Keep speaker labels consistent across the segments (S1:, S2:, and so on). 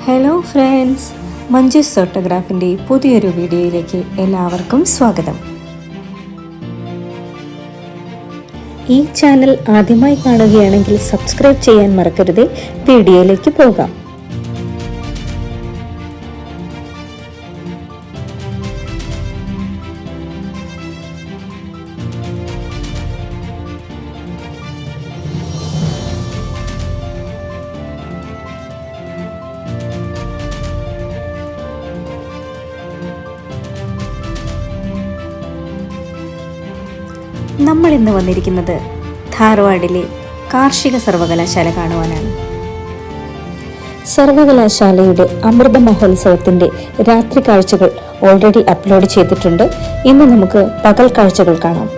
S1: Hello friends, Manju's ഫോട്ടോഗ്രാഫിൻ്റെ പുതിയൊരു വീഡിയോയിലേക്ക് എല്ലാവർക്കും സ്വാഗതം. ഈ ചാനൽ ആദ്യമായി കാണുകയാണെങ്കിൽ സബ്സ്ക്രൈബ് ചെയ്യാൻ മറക്കരുത്. വീഡിയോയിലേക്ക് പോകാം. നമ്മൾ ഇന്ന് വന്നിരിക്കുന്നത് ധാർവാഡിലെ കാർഷിക സർവകലാശാല കാണുവാനാണ്. സർവകലാശാലയുടെ അമൃത മഹോത്സവത്തിന്റെ രാത്രി കാഴ്ചകൾ ഓൾറെഡി അപ്ലോഡ് ചെയ്തിട്ടുണ്ട്. ഇന്ന് നമുക്ക് പകൽ കാഴ്ചകൾ കാണാം.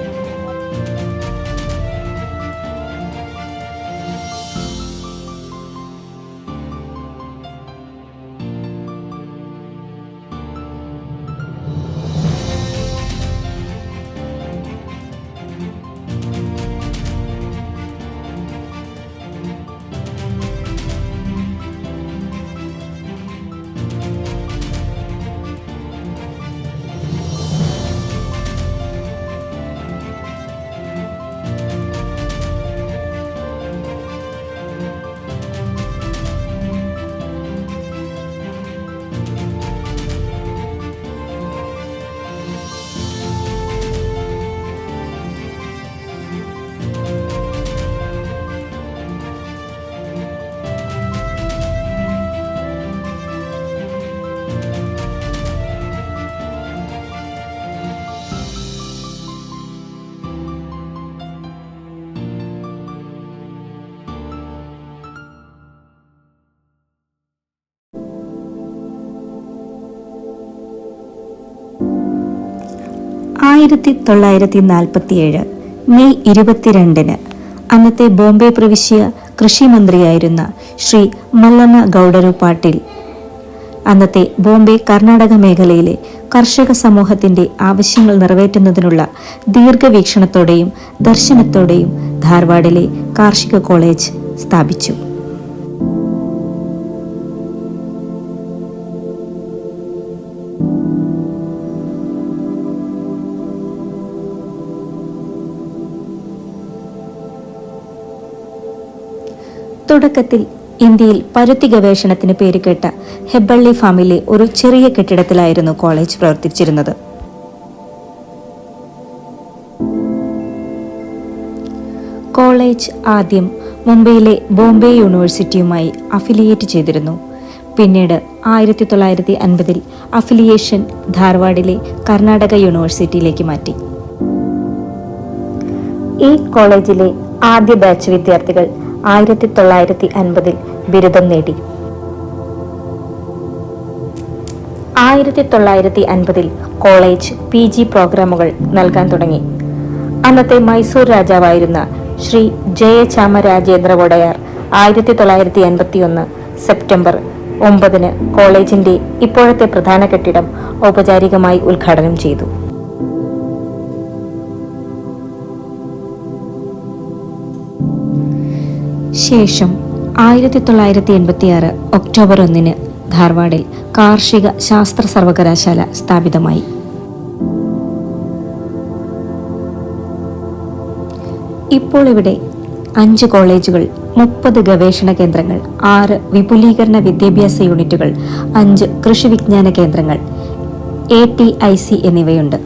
S1: മെയ് 22 അന്നത്തെ ബോംബെ പ്രവിശ്യ കൃഷി മന്ത്രിയായിരുന്ന ശ്രീ മല്ലന്ന ഗൗഡരു പാട്ടീൽ അന്നത്തെ ബോംബെ കർണാടക മേഖലയിലെ കർഷക സമൂഹത്തിന്റെ ആവശ്യങ്ങൾ നിറവേറ്റുന്നതിനുള്ള ദീർഘവീക്ഷണത്തോടെയും ദർശനത്തോടെയും ധാർവാഡിലെ കാർഷിക കോളേജ് സ്ഥാപിച്ചു. തുടക്കത്തിൽ ഇന്ത്യയിൽ പരുത്തി ഗവേഷണത്തിന് പേരുകേട്ട ഹെബ്ബള്ളി ഫാമിലെ ഒരു ചെറിയ കെട്ടിടത്തിലായിരുന്നു കോളേജ് പ്രവർത്തിച്ചിരുന്നത്. കോളേജ് ആദ്യം മുംബൈയിലെ ബോംബെ യൂണിവേഴ്സിറ്റിയുമായി അഫിലിയേറ്റ് ചെയ്തിരുന്നു. പിന്നീട് 1950 അഫിലിയേഷൻ ധാർവാഡിലെ കർണാടക യൂണിവേഴ്സിറ്റിയിലേക്ക് മാറ്റി. ഈ കോളേജിലെ ആദ്യ ബാച്ച് വിദ്യാർത്ഥികൾ 1950 ബിരുദം നേടി. 1950 കോളേജ് PG പ്രോഗ്രാമുകൾ നൽകാൻ തുടങ്ങി. അന്നത്തെ മൈസൂർ രാജാവായിരുന്ന ശ്രീ ജയചാമരാജേന്ദ്ര വൊഡയാർ 1981 സെപ്റ്റംബർ 9 കോളേജിന്റെ ഇപ്പോഴത്തെ പ്രധാന കെട്ടിടം ഔപചാരികമായി ഉദ്ഘാടനം ചെയ്തു. ശേഷം 1986 ഒക്ടോബർ 1 ധാർവാഡിൽ കാർഷിക ശാസ്ത്ര സർവകലാശാല സ്ഥാപിതമായി. ഇപ്പോൾ ഇവിടെ 5 കോളേജുകൾ, 30 ഗവേഷണ കേന്ദ്രങ്ങൾ, 6 വിപുലീകരണ വിദ്യാഭ്യാസ യൂണിറ്റുകൾ, 5 കൃഷി വിജ്ഞാന കേന്ദ്രങ്ങൾ, ATIC എന്നിവയുണ്ട്.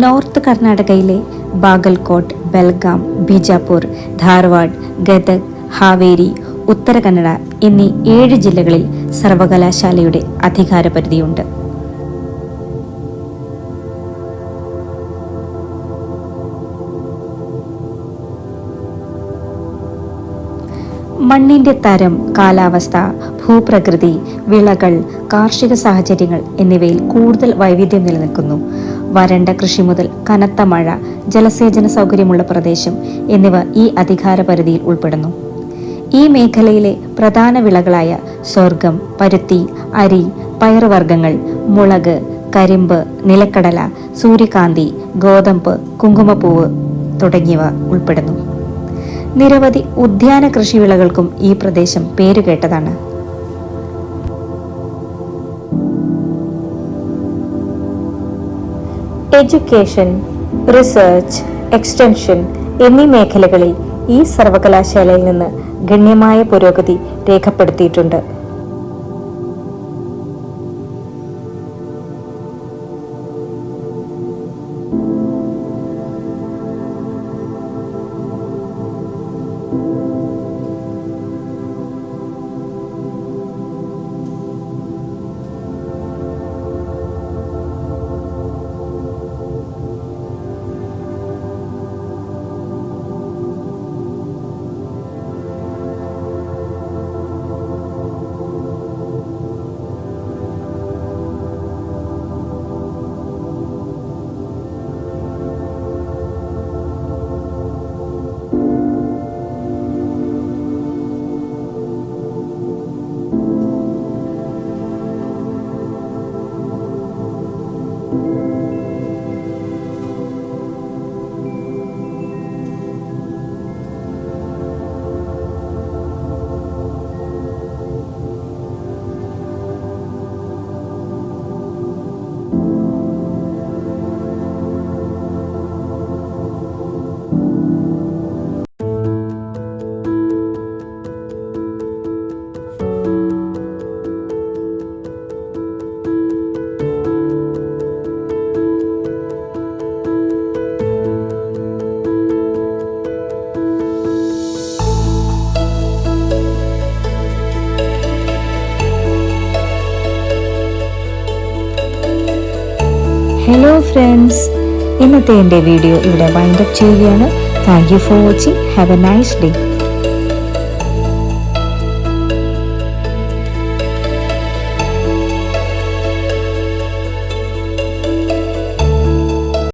S1: നോർത്ത് കർണാടകയിലെ ബാഗൽകോട്ട്, ബെൽഗാം, ബിജാപൂർ, ധാർവാഡ്, ഗദഗ്, ഹാവേരി, ഉത്തര കന്നഡ എന്നീ 7 ജില്ലകളിൽ സർവകലാശാലയുടെ അധികാരപരിധിയുണ്ട്. മണ്ണിന്റെ തരം, കാലാവസ്ഥ, ഭൂപ്രകൃതി, വിളകൾ, കാർഷിക സാഹചര്യങ്ങൾ എന്നിവയിൽ കൂടുതൽ വൈവിധ്യം നിലനിൽക്കുന്നു. വരണ്ട കൃഷി മുതൽ കനത്ത മഴ, ജലസേചന സൗകര്യമുള്ള പ്രദേശം എന്നിവ ഈ അധികാര പരിധിയിൽ ഉൾപ്പെടുന്നു. ഈ മേഖലയിലെ പ്രധാന വിളകളായ സ്വർഗം, പരുത്തി, അരി, പയറുവർഗ്ഗങ്ങൾ, മുളക്, കരിമ്പ്, നിലക്കടല, സൂര്യകാന്തി, ഗോതമ്പ്, കുങ്കുമപ്പൂവ് തുടങ്ങിയവ ഉൾപ്പെടുന്നു. നിരവധി ഉദ്യാന കൃഷിവിളകൾക്കും ഈ പ്രദേശം പേരുകേട്ടതാണ്. എഡ്യൂക്കേഷൻ, റിസർച്ച്, എക്സ്റ്റൻഷൻ എന്നീ മേഖലകളിൽ ഈ സർവകലാശാലയിൽ നിന്ന് ഗണ്യമായ പുരോഗതി രേഖപ്പെടുത്തിയിട്ടുണ്ട്. ഹലോ ഫ്രണ്ട്സ്, ഇന്നത്തെ എൻ്റെ വീഡിയോ ഇവിടെ വൈൻഡപ്പ് ചെയ്യുകയാണ്. Thank you for watching. Have A nice day.